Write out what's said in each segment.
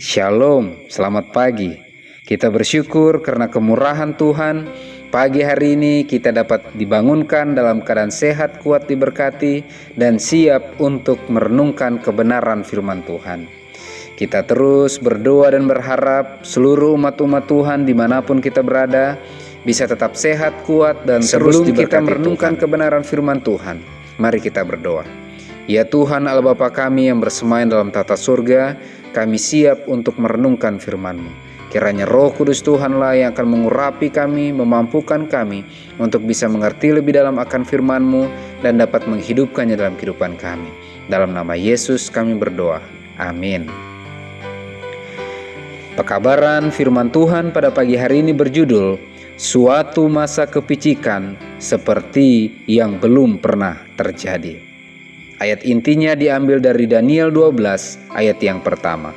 Shalom, selamat pagi. Kita bersyukur karena kemurahan Tuhan. Pagi hari ini kita dapat dibangunkan dalam keadaan sehat, kuat, diberkati, dan siap untuk merenungkan kebenaran firman Tuhan. Kita terus berdoa dan berharap seluruh umat-umat Tuhan dimanapun kita berada bisa tetap sehat, kuat, dan terus diberkati. Sebelum kita merenungkan kebenaran firman Tuhan, mari kita berdoa. Ya Tuhan Allah Bapa kami yang bersemayam dalam tata surga, kami siap untuk merenungkan firman-Mu. Kiranya Roh Kudus Tuhanlah yang akan mengurapi kami, memampukan kami untuk bisa mengerti lebih dalam akan firman-Mu dan dapat menghidupkannya dalam kehidupan kami. Dalam nama Yesus kami berdoa. Amin. Pekabaran firman Tuhan pada pagi hari ini berjudul Suatu Masa Kepicikan Seperti yang Belum Pernah Terjadi. Ayat intinya diambil dari Daniel 12 ayat yang pertama.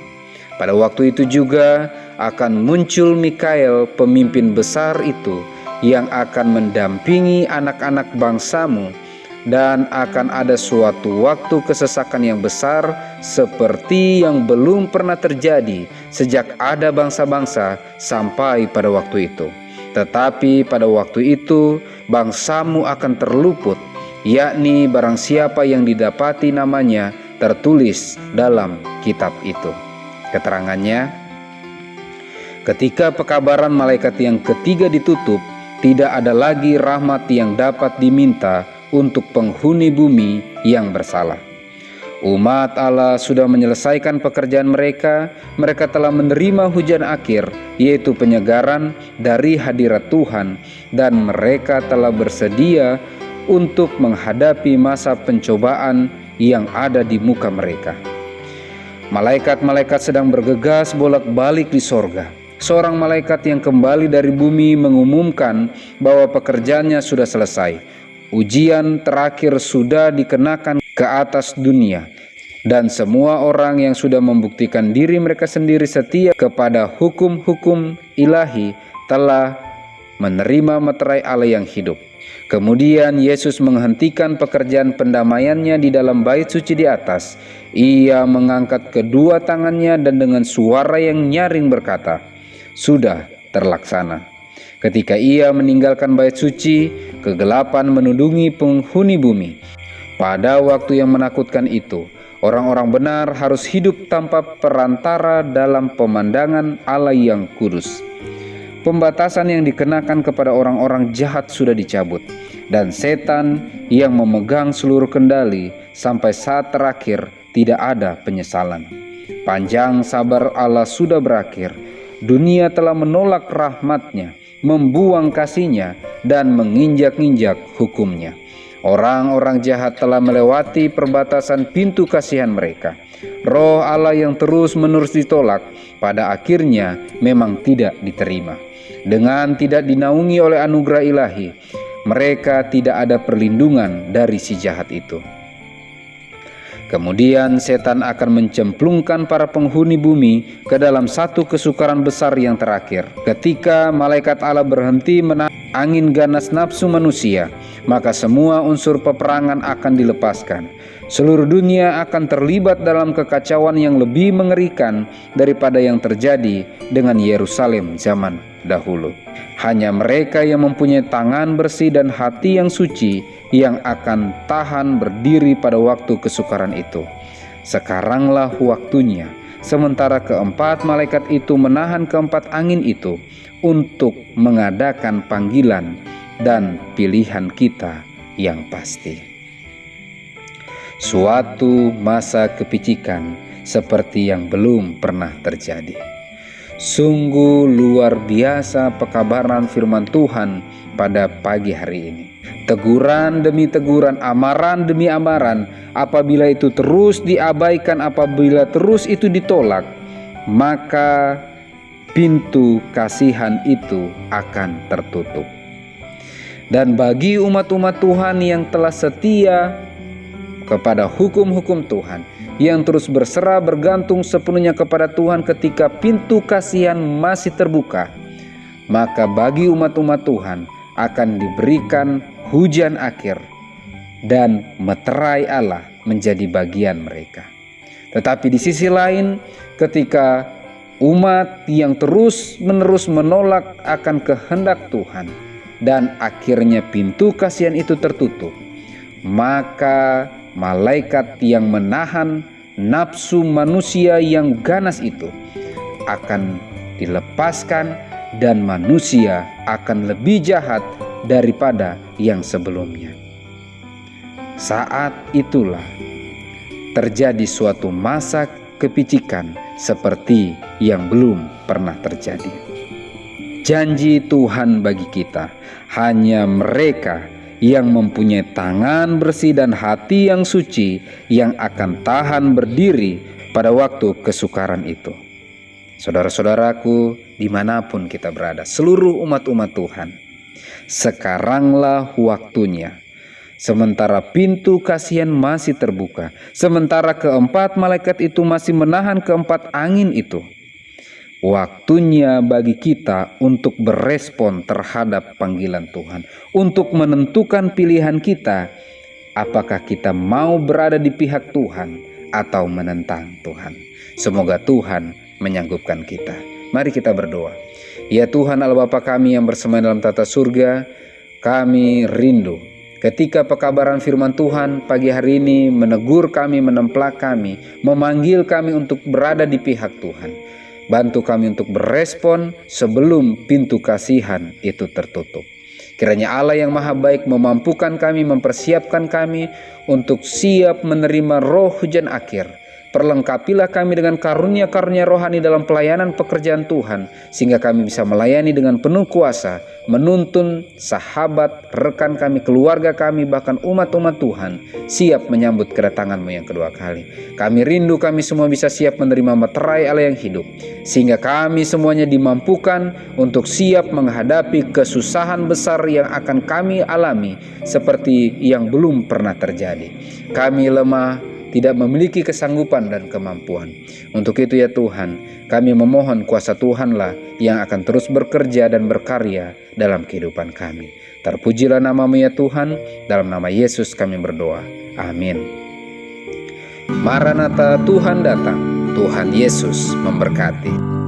Pada waktu itu juga akan muncul Mikael, pemimpin besar itu, yang akan mendampingi anak-anak bangsamu, dan akan ada suatu waktu kesesakan yang besar seperti yang belum pernah terjadi sejak ada bangsa-bangsa sampai pada waktu itu. Tetapi pada waktu itu bangsamu akan terluput, yakni barang siapa yang didapati namanya tertulis dalam kitab itu. Keterangannya, ketika pekabaran malaikat yang ketiga ditutup, tidak ada lagi rahmat yang dapat diminta untuk penghuni bumi yang bersalah. Umat Allah sudah menyelesaikan pekerjaan mereka. Mereka telah menerima hujan akhir, yaitu penyegaran dari hadirat Tuhan, dan mereka telah bersedia untuk menghadapi masa pencobaan yang ada di muka mereka. Malaikat-malaikat sedang bergegas bolak-balik di sorga. Seorang malaikat yang kembali dari bumi mengumumkan bahwa pekerjaannya sudah selesai. Ujian terakhir sudah dikenakan ke atas dunia, dan semua orang yang sudah membuktikan diri mereka sendiri setia kepada hukum-hukum ilahi telah menerima meterai Allah yang hidup. Kemudian Yesus menghentikan pekerjaan pendamaiannya di dalam bait suci di atas. Ia mengangkat kedua tangannya dan dengan suara yang nyaring berkata, "Sudah terlaksana." Ketika ia meninggalkan bait suci, kegelapan menudungi penghuni bumi. Pada waktu yang menakutkan itu, orang-orang benar harus hidup tanpa perantara dalam pemandangan Allah yang kudus. Pembatasan yang dikenakan kepada orang-orang jahat sudah dicabut, dan setan yang memegang seluruh kendali sampai saat terakhir tidak ada penyesalan. Panjang sabar Allah sudah berakhir. Dunia telah menolak rahmat-Nya, membuang kasih-Nya, dan menginjak-injak hukum-Nya. Orang-orang jahat telah melewati perbatasan pintu kasihan mereka. Roh Allah yang terus-menerus ditolak pada akhirnya memang tidak diterima. Dengan tidak dinaungi oleh anugerah ilahi, mereka tidak ada perlindungan dari si jahat itu. Kemudian setan akan mencemplungkan para penghuni bumi ke dalam satu kesukaran besar yang terakhir. Ketika malaikat Allah berhenti menahan angin ganas nafsu manusia, maka semua unsur peperangan akan dilepaskan. Seluruh dunia akan terlibat dalam kekacauan yang lebih mengerikan daripada yang terjadi dengan Yerusalem zaman dahulu. Hanya mereka yang mempunyai tangan bersih dan hati yang suci yang akan tahan berdiri pada waktu kesukaran itu. Sekaranglah waktunya, sementara keempat malaikat itu menahan keempat angin itu untuk mengadakan panggilan dan pilihan kita yang pasti. Suatu masa kepicikan seperti yang belum pernah terjadi. Sungguh luar biasa pekabaran firman Tuhan pada pagi hari ini. Teguran demi teguran, amaran demi amaran, apabila itu terus diabaikan, apabila terus itu ditolak, maka pintu kasihan itu akan tertutup. Dan bagi umat-umat Tuhan yang telah setia kepada hukum-hukum Tuhan, yang terus berserah bergantung sepenuhnya kepada Tuhan ketika pintu kasihan masih terbuka, maka bagi umat-umat Tuhan akan diberikan hujan akhir dan meterai Allah menjadi bagian mereka. Tetapi di sisi lain, ketika umat yang terus-menerus menolak akan kehendak Tuhan, dan akhirnya pintu kasihan itu tertutup. Maka malaikat yang menahan nafsu manusia yang ganas itu akan dilepaskan, dan manusia akan lebih jahat daripada yang sebelumnya. Saat itulah terjadi suatu masa kepicikan seperti yang belum pernah terjadi. Janji Tuhan bagi kita, hanya mereka yang mempunyai tangan bersih dan hati yang suci yang akan tahan berdiri pada waktu kesukaran itu. Saudara-saudaraku, dimanapun kita berada, seluruh umat-umat Tuhan, sekaranglah waktunya. Sementara pintu kasihan masih terbuka, sementara keempat malaikat itu masih menahan keempat angin itu, waktunya bagi kita untuk berespon terhadap panggilan Tuhan, untuk menentukan pilihan kita, apakah kita mau berada di pihak Tuhan atau menentang Tuhan. Semoga Tuhan menyanggupkan kita. Mari kita berdoa. Ya Tuhan Allah Bapa kami yang bersemayam dalam tata surga, kami rindu ketika pekabaran firman Tuhan pagi hari ini menegur kami, menemplak kami, memanggil kami untuk berada di pihak Tuhan. Bantu kami untuk berespon sebelum pintu kasihan itu tertutup. Kiranya Allah yang maha baik memampukan kami, mempersiapkan kami untuk siap menerima roh hujan akhir. Perlengkapilah kami dengan karunia-karunia rohani dalam pelayanan pekerjaan Tuhan, sehingga kami bisa melayani dengan penuh kuasa, menuntun sahabat, rekan kami, keluarga kami, bahkan umat-umat Tuhan, siap menyambut kedatangan-Mu yang kedua kali. Kami rindu kami semua bisa siap menerima materai Allah yang hidup, sehingga kami semuanya dimampukan untuk siap menghadapi kesusahan besar yang akan kami alami, seperti yang belum pernah terjadi. Kami lemah, tidak memiliki kesanggupan dan kemampuan. Untuk itu ya Tuhan, kami memohon kuasa Tuhanlah yang akan terus bekerja dan berkarya dalam kehidupan kami. Terpujilah nama-Mu ya Tuhan, dalam nama Yesus kami berdoa. Amin. Maranatha, Tuhan datang. Tuhan Yesus memberkati.